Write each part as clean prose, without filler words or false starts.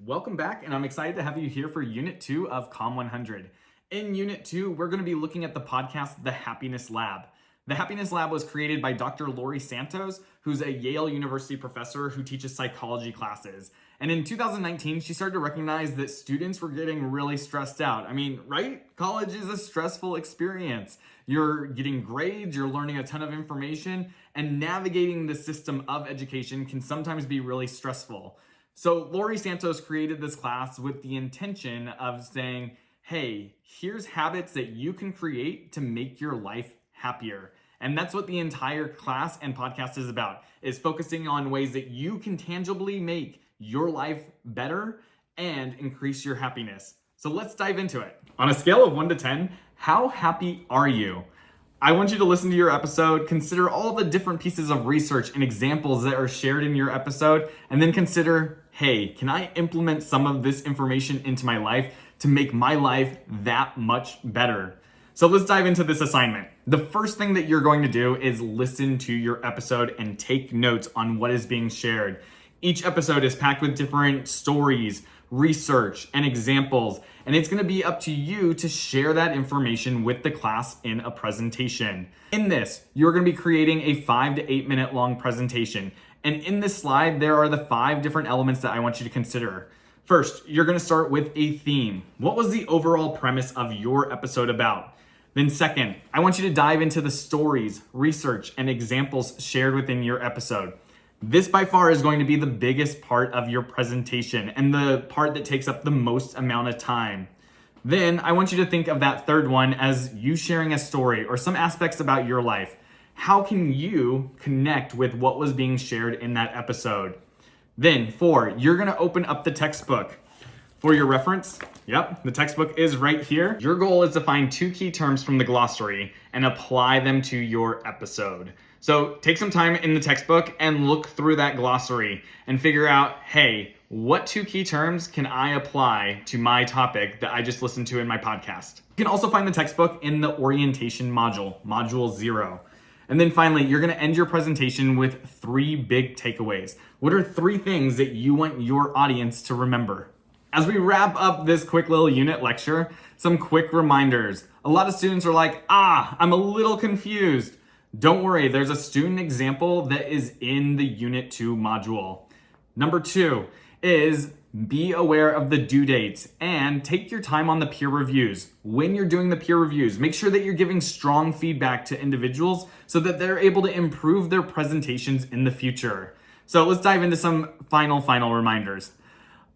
Welcome back, and I'm excited to have you here for Unit 2 of Calm 100. In Unit 2, we're going to be looking at the podcast, The Happiness Lab. The Happiness Lab was created by Dr. Laurie Santos, who's a Yale University professor who teaches psychology classes. And in 2019, she started to recognize that students were getting really stressed out. I mean, right? College is a stressful experience. You're getting grades, you're learning a ton of information, and navigating the system of education can sometimes be really stressful. So Laurie Santos created this class with the intention of saying, hey, here's habits that you can create to make your life happier. And that's what the entire class and podcast is about, is focusing on ways that you can tangibly make your life better and increase your happiness. So let's dive into it. On a scale of 1 to 10, how happy are you? I want you to listen to your episode, consider all the different pieces of research and examples that are shared in your episode, and then consider, hey, can I implement some of this information into my life to make my life that much better? So let's dive into this assignment. The first thing that you're going to do is listen to your episode and take notes on what is being shared. Each episode is packed with different stories, research, and examples, and it's going to be up to you to share that information with the class in a presentation. In this, you're going to be creating a 5 to 8 minute long presentation, and in this slide, there are the 5 different elements that I want you to consider. First, you're going to start with a theme. What was the overall premise of your episode about? Then second, I want you to dive into the stories, research, and examples shared within your episode. This by far is going to be the biggest part of your presentation and the part that takes up the most amount of time. Then I want you to think of that third one as you sharing a story or some aspects about your life. How can you connect with what was being shared in that episode? Then 4, you're going to open up the textbook. For your reference, the textbook is right here. Your goal is to find 2 key terms from the glossary and apply them to your episode. So take some time in the textbook and look through that glossary and figure out, hey, what 2 key terms can I apply to my topic that I just listened to in my podcast? You can also find the textbook in the orientation module, module 0. And then finally, you're going to end your presentation with 3 big takeaways. What are 3 things that you want your audience to remember? As we wrap up this quick little unit lecture, some quick reminders. A lot of students are like, I'm a little confused. Don't worry, there's a student example that is in the Unit 2 module. Number 2 is be aware of the due dates and take your time on the peer reviews. When you're doing the peer reviews, make sure that you're giving strong feedback to individuals so that they're able to improve their presentations in the future. So let's dive into some final reminders.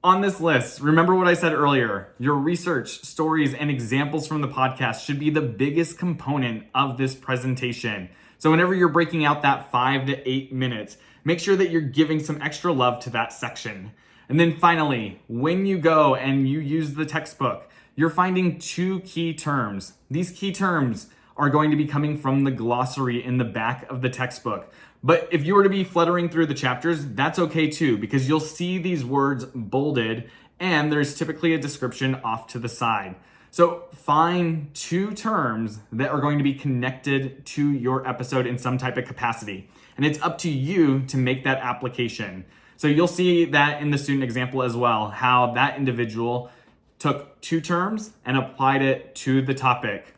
On this list, remember what I said earlier. Your research, stories, and examples from the podcast should be the biggest component of this presentation. So whenever you're breaking out that 5 to 8 minutes, make sure that you're giving some extra love to that section. And then finally, when you go and you use the textbook, you're finding 2 key terms. These key terms are going to be coming from the glossary in the back of the textbook. But if you were to be fluttering through the chapters, that's okay too, because you'll see these words bolded and there's typically a description off to the side. So find 2 terms that are going to be connected to your episode in some type of capacity. And it's up to you to make that application. So you'll see that in the student example as well, how that individual took 2 terms and applied it to the topic.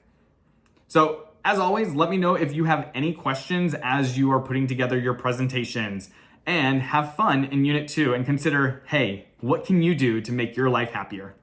So as always, let me know if you have any questions as you are putting together your presentations, and have fun in Unit 2 and consider, hey, what can you do to make your life happier?